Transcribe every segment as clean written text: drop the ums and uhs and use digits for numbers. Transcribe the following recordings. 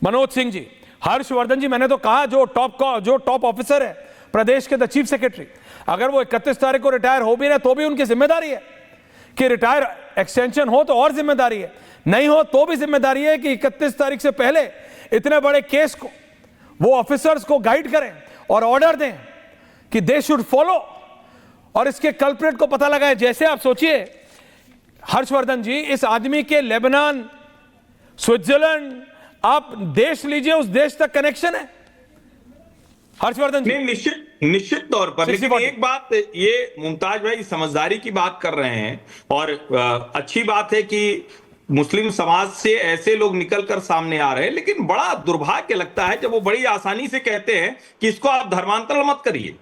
मनोज सिंह जी, हर्षवर्धन जी, मैंने तो कहा जो टॉप ऑफिसर है प्रदेश के, द चीफ सेक्रेटरी, अगर वो 31 तारीख को रिटायर हो भी रहे तो भी उनकी जिम्मेदारी है कि रिटायर एक्सटेंशन हो तो और जिम्मेदारी है, नहीं हो तो भी जिम्मेदारी है कि 31 तारीख से पहले इतने बड़े केस को वो ऑफिसर्स को गाइड करें और ऑर्डर दें कि दे शुड फॉलो और इसके कल्प्रेट को पता लगाए। जैसे आप सोचिए हर्षवर्धन जी, इस आदमी के लेबनान, स्विट्जरलैंड, आप देश लीजिए, उस देश तक कनेक्शन है हर्षवर्धन जी। निश्चित तौर पर। लेकिन एक बात, ये मुमताज भाई समझदारी की बात कर रहे हैं और अच्छी बात है कि मुस्लिम समाज से ऐसे लोग निकलकर सामने आ रहे हैं, लेकिन बड़ा दुर्भाग्य लगता है जब वो बड़ी आसानी से कहते हैं कि इसको आप धर्मांतरण मत करिए।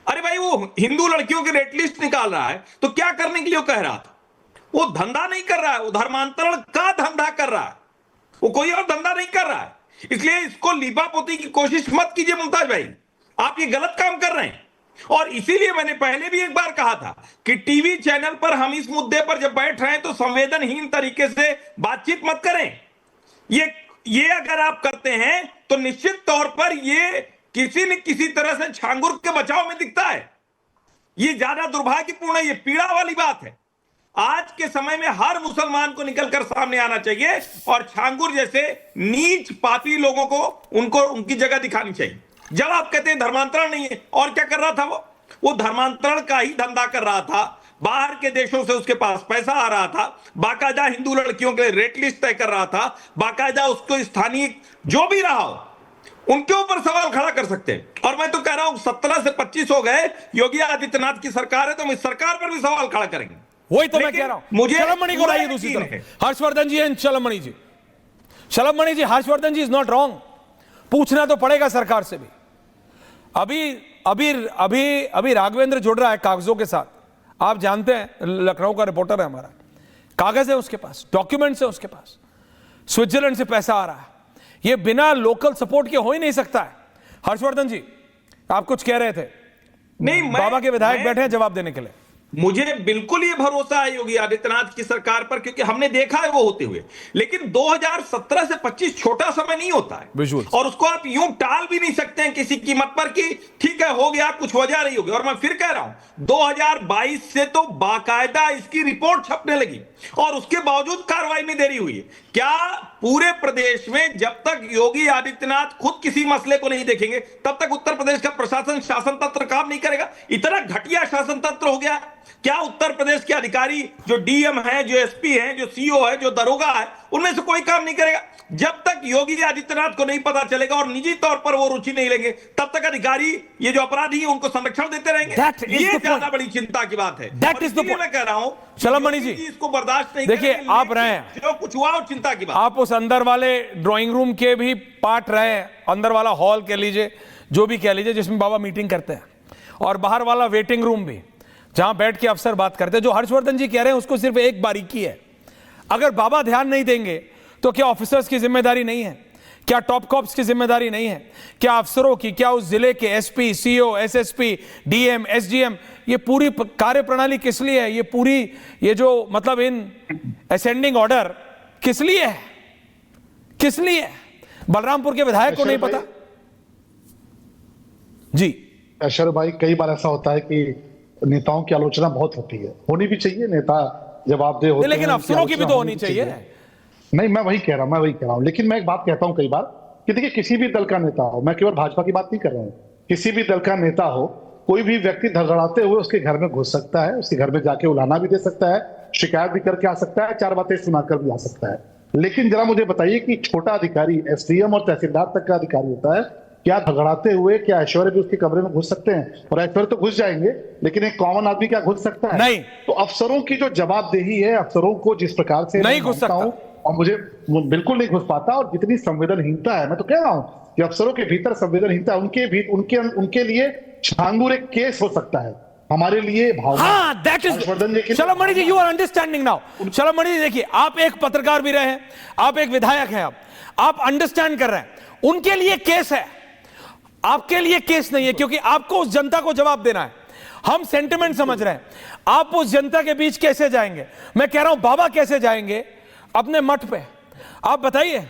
अरे भाई, वो हिंदू लड़कियों की रेट लिस्ट निकाल रहा है तो क्या करने के लिए कह रहा था? वो धंधा नहीं कर रहा है, वो धर्मांतरण का धंधा कर रहा है, वो कोई और धंधा नहीं कर रहा है। इसलिए इसको लीपापोती की कोशिश मत कीजिए मुमताज भाई, आप ये गलत काम कर रहे हैं। और इसीलिए मैंने पहले भी एक बार कहा था कि टीवी चैनल पर हम इस मुद्दे पर जब बैठ रहे हैं तो संवेदनहीन तरीके से बातचीत मत करें। ये अगर आप करते हैं तो निश्चित तौर पर ये किसी न किसी तरह से छांगुर के बचाव में दिखता है। ये ज्यादा दुर्भाग्यपूर्ण है, ये पीड़ा वाली बात है। आज के समय में हर मुसलमान को निकलकर सामने आना चाहिए और छांगुर जैसे नीच पापी लोगों को उनको उनकी जगह दिखानी चाहिए। जब आप कहते हैं धर्मांतरण नहीं है, और क्या कर रहा था वो धर्मांतरण का ही धंधा कर रहा था। बाहर के देशों से उसके पास पैसा आ रहा था, बाकायदा हिंदू लड़कियों के रेट लिस्ट तय कर रहा था, बाकायदा उसको स्थानीय जो भी रहा हो उनके ऊपर सवाल खड़ा कर सकते हैं। और मैं तो कह रहा हूं 17 से 25 हो गए, योगी आदित्यनाथ की सरकार है तो हम इस सरकार पर भी सवाल खड़ा करेंगे। वही तो मैं कह रहा हूं। मुझे चलमणि को लाइए दूसरी तरफ, Harshvardhan ji and Chalmani ji. Chalmani ji, Harshvardhan ji is not wrong, पूछना तो पड़ेगा सरकार से भी। अभी राघवेंद्र जुड़ रहा है कागजों के साथ, आप जानते हैं, लखनऊ का रिपोर्टर है हमारा, कागज है उसके पास, डॉक्यूमेंट्स है उसके पास, स्विट्जरलैंड से पैसा आ रहा है, ये बिना लोकल सपोर्ट के हो ही नहीं सकता है। हर्षवर्धन जी, आप कुछ कह रहे थे? नहीं, बाबा के विधायक बैठे हैं जवाब देने के लिए। मुझे बिल्कुल ये भरोसा है योगी आदित्यनाथ की सरकार पर, क्योंकि हमने देखा है वो होते हुए। लेकिन 2017 से 25 छोटा समय नहीं होता है, और उसको आप यूं टाल भी नहीं सकते हैं किसी कीमत पर कि ठीक है हो गया, कुछ वजह नहीं होगी। और मैं फिर कह रहा हूं 2022 से तो बाकायदा इसकी रिपोर्ट छपने लगी और उसके बावजूद कार्रवाई में देरी हुई है। क्या पूरे प्रदेश में जब तक योगी आदित्यनाथ खुद किसी मसले को नहीं देखेंगे तब तक उत्तर प्रदेश का प्रशासन, शासन तंत्र काम नहीं करेगा? इतना घटिया शासन तंत्र हो गया। क्या उत्तर प्रदेश के अधिकारी जो डीएम है, जो एसपी है, जो सीओ है, जो दरोगा है, उनमें से कोई काम नहीं करेगा? जब तक योगी आदित्यनाथ को नहीं पता चलेगा और निजी तौर पर वो रुचि नहीं लेंगे तब तक अधिकारी, ये जो अपराधी है, उनको संरक्षण देते रहेंगे। ये ज्यादा बड़ी चिंता की बात है। मैं कह रहा हूं चलमणि जी, इसको बर्दाश्त नहीं। देखिए, आप रहे हैं, जो कुछ हुआ और चिंता की बात, आप उस अंदर वाले ड्राइंग रूम के भी पार्ट रहे हैं, अंदर वाला हॉल कह लीजिए, जो भी कह लीजिए, जिसमें बाबा मीटिंग करते हैं, और बाहर वाला वेटिंग रूम भी, जहां बैठ के अफसर बात करते हैं। जो हर्षवर्धन जी कह रहे हैं उसको सिर्फ एक बारीकी है, अगर बाबा ध्यान नहीं देंगे तो क्या ऑफिसर्स की जिम्मेदारी नहीं है? क्या टॉप कॉप्स की जिम्मेदारी नहीं है? क्या अफसरों की, क्या उस जिले के SP, CO, SSP, DM, SDM, ये पूरी कार्य प्रणाली किस लिए है? ये पूरी, ये जो मतलब इन असेंडिंग ऑर्डर किस लिए है? किस लिए है? बलरामपुर के विधायक को नहीं पता? जी अशर भाई, कई बार ऐसा होता है कि नेताओं की आलोचना बहुत होती है, होनी भी चाहिए, नेता जवाबदेह होते हैं, लेकिन अफसरों की भी तो होनी चाहिए। नहीं, मैं वही कह रहा हूं। लेकिन मैं एक बात कहता हूं कई बार कि देखिए, किसी भी दल का नेता हो, मैं केवल भाजपा की बात नहीं कर रहा हूं, किसी भी दल का नेता हो, कोई भी व्यक्ति धड़धड़ाते हुए उसके घर में घुस सकता है, उसके घर में जाके उलाना भी दे सकता है, शिकायत भी करके आ सकता है, 4 बातें सुनाकर भी आ सकता है। लेकिन जरा मुझे बताइए कि छोटा अधिकारी, एसडीएम और तहसीलदार तक का अधिकारी होता है, क्या झगड़ाते हुए क्या ऐश्वर्य भी उसके कमरे में घुस सकते हैं? और ऐश्वर्य तो घुस जाएंगे, लेकिन एक कॉमन आदमी क्या घुस सकता है? नहीं। तो अफसरों की जो जवाबदेही है, अफसरों को जिस प्रकार से नहीं घुस सकता हूं, और मुझे बिल्कुल नहीं घुस पाता, और जितनी संवेदनहीनता है, मैं तो कह रहा हूं कि अफसरों के भीतर संवेदनहीनता, उनके लिए छांगुर एक केस हो सकता है, हमारे लिए हाँ, चलमणि जी, यू आर अंडरस्टैंडिंग नाउ। चलमणि जी, देखिए, आप एक पत्रकार भी रहे हैं, आप एक विधायक हैं, आप अंडरस्टैंड कर रहे हैं, उनके लिए केस है, आपके लिए केस नहीं है, क्योंकि आपको उस जनता को जवाब देना है। हम सेंटिमेंट समझ रहे हैं, आप उस जनता के बीच कैसे जाएंगे? मैं कह रहा हूं बाबा कैसे जाएंगे अपने मठ पे? आप बताइए,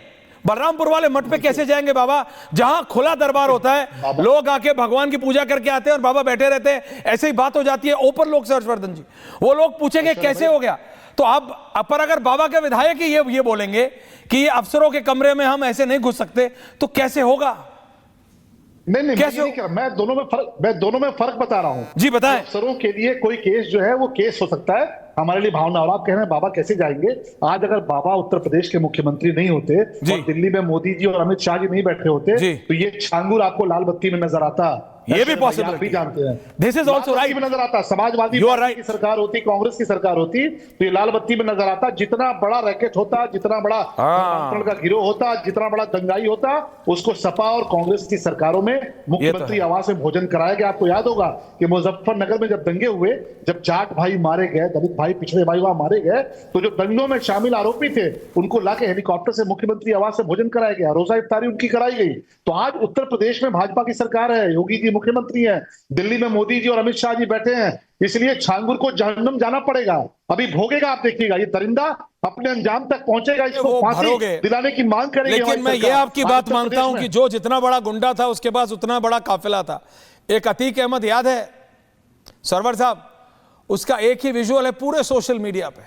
बलरामपुर वाले मठ पे कैसे जाएंगे बाबा, जहां खुला दरबार होता है, लोग आके भगवान की पूजा करके आते हैं और बाबा बैठे रहते हैं, ऐसे ही बात हो जाती है ओपन लोक से हर्षवर्धन जी। वो लोग पूछेंगे कैसे हो गया, तो अब पर अगर बाबा के विधायक ही ये बोलेंगे कि ये अफसरों के कमरे में हम ऐसे नहीं घुस सकते, तो कैसे होगा? नहीं कैसे मैं दोनों में फर्क बता रहा हूं जी, बताएं। अफसरों के लिए कोई केस जो है वो केस हो सकता है, हमारे लिए भावना। और आप कह रहे हैं बाबा कैसे जाएंगे, आज अगर बाबा उत्तर प्रदेश के मुख्यमंत्री नहीं होते और दिल्ली में मोदी जी और अमित शाह जी नहीं बैठे होते तो ये छांगुर आपको लाल बत्ती में नजर आता, ये भी पॉसिबल भी जानते हैं। दिस इज ऑल्सो राइट में नजर आता, समाजवादी की सरकार होती, कांग्रेस की सरकार होती तो ये लाल बत्ती में नजर आता। जितना बड़ा रैकेट होता, जितना बड़ा का गिरोह होता, जितना बड़ा दंगाई होता, उसको सपा और कांग्रेस की सरकारों में मुख्यमंत्री आवास में भोजन कराया गया। आपको याद होगा कि मुजफ्फरनगर में जब दंगे हुए, जब जाट भाई मारे गए, दलित भाई, पिछड़े भाई वहां मारे गए, तो जो दंगों में शामिल आरोपी थे उनको लाके हेलीकॉप्टर से मुख्यमंत्री आवास से भोजन कराया गया, रोजा इफ्तारी उनकी कराई गई। तो आज उत्तर प्रदेश में भाजपा की सरकार है, योगी जी मुख्यमंत्री है, दिल्ली में मोदी जी और अमित शाह जी बैठे हैं, इसलिए छांगुर को जहन्नुम जाना पड़ेगा। अभी भोगेगा, आप देखिएगा, ये दरिंदा अपने अंजाम तक पहुंचेगा, इसको फांसी दिलाने की मांग करेगी। लेकिन मैं ये आपकी बात मानता हूं कि जो जितना बड़ा गुंडा था उसके पास उतना बड़ा काफिला था। एक अतीक अहमद याद है सरवर साहब, उसका एक ही विजुअल है पूरे सोशल मीडिया पे,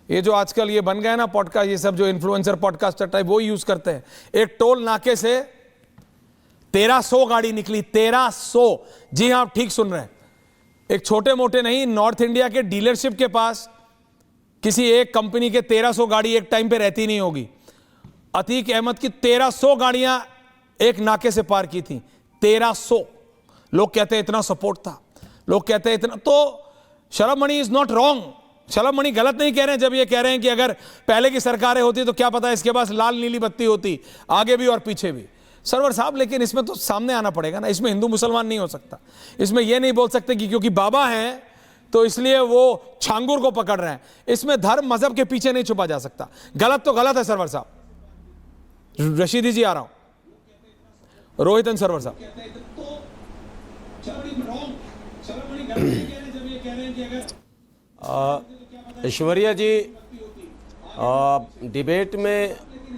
ये जो आजकल ये बन गए ना पॉडकास्ट, ये सब जो इन्फ्लुएंसर पॉडकास्टर टाइप वो यूज करते हैं। एक टोल नाके से 1300 गाड़ी निकली, 1300। जी हां, आप ठीक सुन रहे हैं, एक छोटे मोटे नहीं, नॉर्थ इंडिया के डीलरशिप के पास किसी एक कंपनी के 1300 गाड़ी एक टाइम पे रहती नहीं होगी। अतीक अहमद की 1300 गाड़ियां एक नाके से पार की थी, 1300। लोग कहते हैं इतना सपोर्ट था, लोग कहते हैं इतना। तो शलभ मणि इज नॉट रॉन्ग, शलभ मणि गलत नहीं कह रहे हैं जब ये कह रहे हैं कि अगर पहले की सरकारें होती तो क्या पता इसके पास लाल नीली बत्ती होती, आगे भी और पीछे भी। सरवर साहब, लेकिन इसमें तो सामने आना पड़ेगा ना, इसमें हिंदू मुसलमान नहीं हो सकता। इसमें यह नहीं बोल सकते कि क्योंकि बाबा हैं तो इसलिए वो छांगुर को पकड़ रहे हैं। इसमें धर्म मजहब के पीछे नहीं छुपा जा सकता। गलत तो गलत है सरवर साहब। रशीदी जी आ रहा हूं, रोहित एंड सरवर साहब। ऐश्वर्या जी, डिबेट में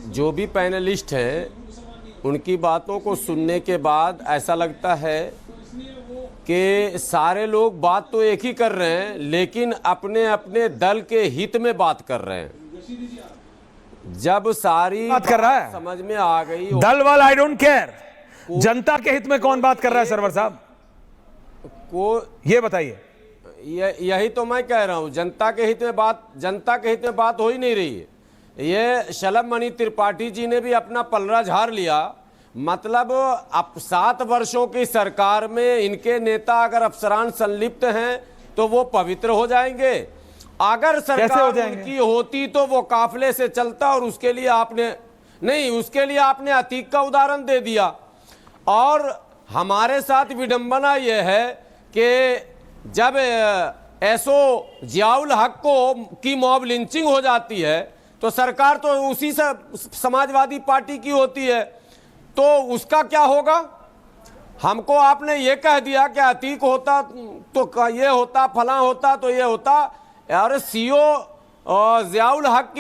जो भी पैनलिस्ट हैं उनकी बातों को सुनने के बाद ऐसा लगता है कि सारे लोग बात तो एक ही कर रहे हैं, लेकिन अपने अपने दल के हित में बात कर रहे हैं। जब सारी बात कर रहा है समझ में आ गई, दल वाला आई डोंट केयर, जनता के हित में कौन बात कर रहा है सरवर साहब, को ये बताइए। यही तो मैं कह रहा हूं, जनता के हित में बात हो ही नहीं रही है। ये शलभ मणि त्रिपाठी जी ने भी अपना पलड़ा झाड़ लिया। मतलब अब 7 वर्षों की सरकार में इनके नेता अगर अफसरान संलिप्त हैं तो वो पवित्र हो जाएंगे। अगर सरकार उनकी होती तो वो काफिले से चलता, और उसके लिए आपने अतीक का उदाहरण दे दिया। और हमारे साथ विडंबना यह है कि जब एसओ जियाउल हक की मॉब लिंचिंग हो जाती है तो सरकार तो उसी से समाजवादी पार्टी की होती है, तो उसका क्या होगा? हमको आपने ये कह दिया कि अतीक होता तो ये होता, फलां होता तो ये होता, और सीओ जियाउल हक